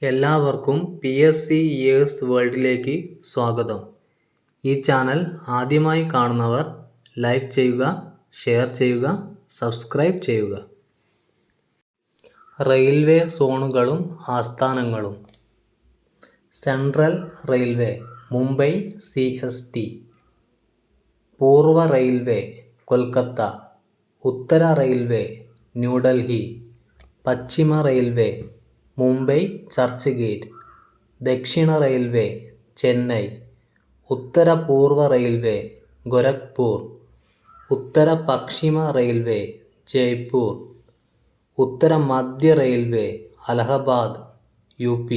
എല്ലാവർക്കും PSC years വേൾഡിലേക്ക് സ്വാഗതം. ഈ ചാനൽ ആദ്യമായി കാണുന്നവർ ലൈക്ക് ചെയ്യുക, ഷെയർ ചെയ്യുക, സബ്സ്ക്രൈബ് ചെയ്യുക. റെയിൽവേ സോണുകളും ആസ്ഥാനങ്ങളും. സെൻട്രൽ റെയിൽവേ മുംബൈ CST, പൂർവ റെയിൽവേ കൊൽക്കത്ത, ഉത്തര റെയിൽവേ ന്യൂഡൽഹി, പശ്ചിമ റെയിൽവേ മുംബൈ ചർച്ച് ഗേറ്റ്, ദക്ഷിണ റെയിൽവേ ചെന്നൈ, ഉത്തര പൂർവ റെയിൽവേ ഗോരഖ്പൂർ, ഉത്തര പശ്ചിമ റെയിൽവേ ജയ്പൂർ, ഉത്തര മധ്യ റെയിൽവേ അലഹബാദ് UP,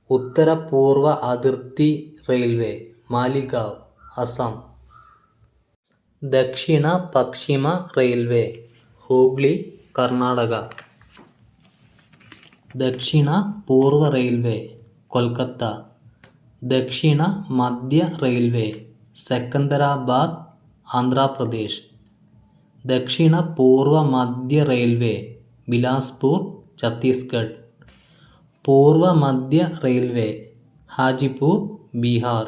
ഉത്തര പൂർവ അതിർത്തി റെയിൽവേ മാലിഗാവ് അസം, ദക്ഷിണ പശ്ചിമ റെയിൽവേ ഹൂഗ്ലി കർണാടക, ദക്ഷിണ പൂർവ റെയിൽവേ കൊൽക്കത്ത, ദക്ഷിണ മധ്യ റെയിൽവേ സെക്കന്ദരാബാദ് ആന്ധ്രാപ്രദേശ്, ദക്ഷിണ പൂർവ മധ്യ റെയിൽവേ ബിലാസ്പൂർ ഛത്തീസ്ഗഡ്, പൂർവ മധ്യ റെയിൽവേ ഹാജിപൂർ ബീഹാർ,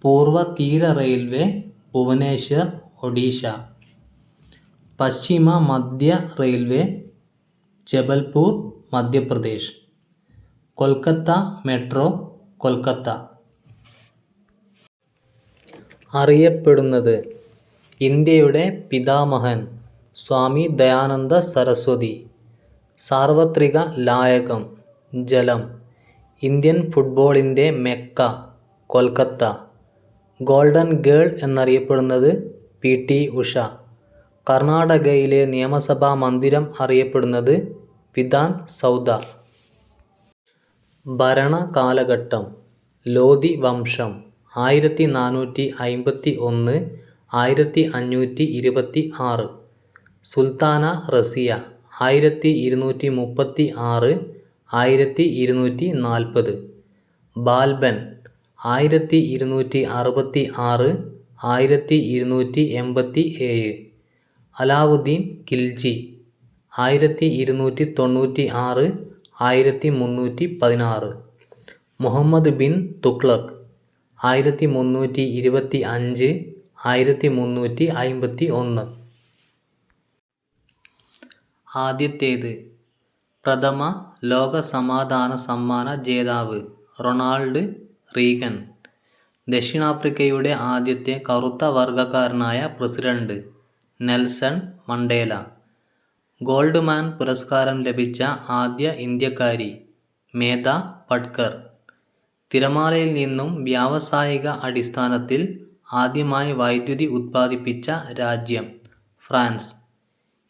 പൂർവ തീര റെയിൽവേ ഭുവനേശ്വർ ഒഡീഷ, പശ്ചിമ മധ്യ റെയിൽവേ ജബൽപൂർ മധ്യപ്രദേശ്, കൊൽക്കത്ത മെട്രോ കൊൽക്കത്ത. അറിയപ്പെടുന്നത്. ഇന്ത്യയുടെ പിതാമഹൻ സ്വാമി ദയാനന്ദ സരസ്വതി. സാർവത്രിക ലായകം ജലം. ഇന്ത്യൻ ഫുട്ബോളിൻ്റെ മെക്ക കൊൽക്കത്ത. ഗോൾഡൻ ഗേൾ എന്നറിയപ്പെടുന്നത് PT ഉഷ. കർണാടകയിലെ നിയമസഭാ മന്ദിരം അറിയപ്പെടുന്നത് വിധാൻ സൗധ. ഭരണകാലഘട്ടം. ലോധി വംശം 1451 1526. സുൽത്താന റസിയ 1236 1240. ബാൽബൻ 1266 1287. അലാവുദ്ദീൻ ഖിൽജി 1296 1316. മുഹമ്മദ് ബിൻ തുഗ്ലക് 1325 1351. ആദ്യത്തേത്. പ്രഥമ ലോക സമാധാന സമ്മാന ജേതാവ് റൊണാൾഡ് റീഗൻ. ദക്ഷിണാഫ്രിക്കയുടെ ആദ്യത്തെ കറുത്ത വർഗക്കാരനായ പ്രസിഡന്റ് നെൽസൺ മണ്ടേല. ഗോൾഡ്മാൻ പുരസ്കാരം ലഭിച്ച ആദ്യ ഇന്ത്യക്കാരി മേധ പട്കർ. തിരമാലയിൽ നിന്നും വ്യാവസായിക അടിസ്ഥാനത്തിൽ ആദ്യമായി വൈദ്യുതി ഉത്പാദിപ്പിച്ച രാജ്യം ഫ്രാൻസ്.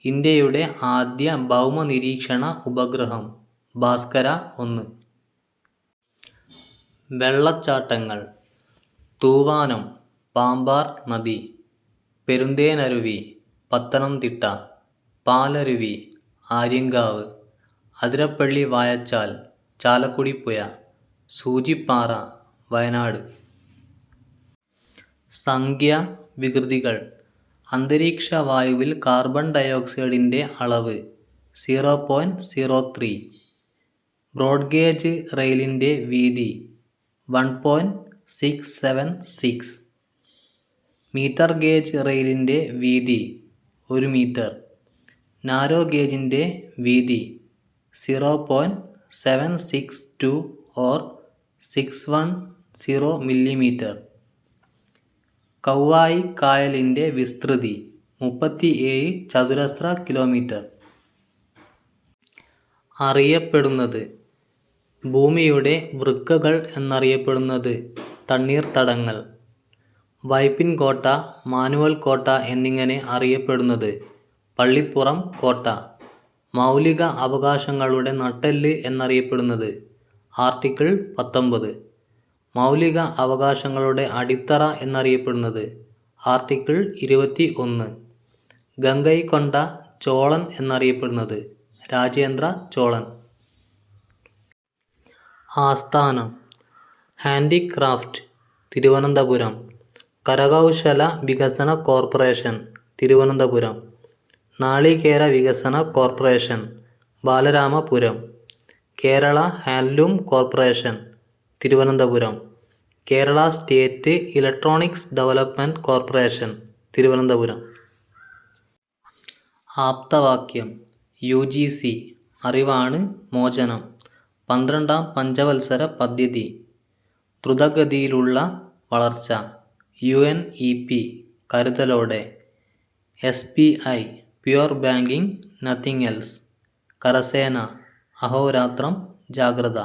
ഇന്ത്യയുടെ ആദ്യ ഭൗമനിരീക്ഷണ ഉപഗ്രഹം ഭാസ്കര 1. വെള്ളച്ചാട്ടങ്ങൾ. തൂവാനം പാമ്പാർ നദി, പെരുന്തേനരുവി പത്തനംതിട്ട, പാലരുവി ആര്യങ്കാവ്, അതിരപ്പള്ളി വായച്ചാൽ ചാലക്കുടി പുഴ, സൂചിപ്പാറ വയനാട്. സംഖ്യാ വികൃതികൾ. അന്തരീക്ഷ വായുവിൽ കാർബൺ ഡയോക്സൈഡിൻ്റെ അളവ് 0.03. ബ്രോഡ്ഗേജ് റെയിലിൻ്റെ വീതി 1.676. മീറ്റർ ഗേജ് റെയിലിൻ്റെ വീതി 1 മീറ്റർ. നാരോ ഗേജിൻ്റെ വീതി 0.762 or 610 മില്ലിമീറ്റർ. കൗവായി കായലിൻ്റെ വിസ്തൃതി 37 ചതുരശ്ര കിലോമീറ്റർ. അറിയപ്പെടുന്നത്. ഭൂമിയുടെ വൃക്കകൾ എന്നറിയപ്പെടുന്നത് തണ്ണീർത്തടങ്ങൾ. വൈപ്പിൻ കോട്ട, മാനുവൽ കോട്ട എന്നിങ്ങനെ അറിയപ്പെടുന്നത് പള്ളിപ്പുറം കോട്ട. മൗലിക അവകാശങ്ങളുടെ നട്ടെല്ല് എന്നറിയപ്പെടുന്നത് ആർട്ടിക്കിൾ 19. മൗലിക അവകാശങ്ങളുടെ അടിത്തറ എന്നറിയപ്പെടുന്നത് ആർട്ടിക്കിൾ 21. ഗംഗൈകൊണ്ട ചോളൻ എന്നറിയപ്പെടുന്നത് രാജേന്ദ്ര ചോളൻ. ആസ്ഥാനം. ഹാൻഡിക്രാഫ്റ്റ് തിരുവനന്തപുരം. കരകൗശല വികസന കോർപ്പറേഷൻ തിരുവനന്തപുരം. നാളികേര വികസന corporation Balaramapuram. Kerala handloom corporation Thiruvananthapuram. Kerala state electronics development corporation Thiruvananthapuram. ആപ്തവാക്യം UGC അറിവാണ് മോചനം. 12ാം പഞ്ചവത്സര പദ്ധതി ദ്രുതഗതിയിലുള്ള വളർച്ച. UNEP കരുതലോടെ. SBI pure banking nothing else. കരസേന അഹോരാത്രം ജാഗ്രത.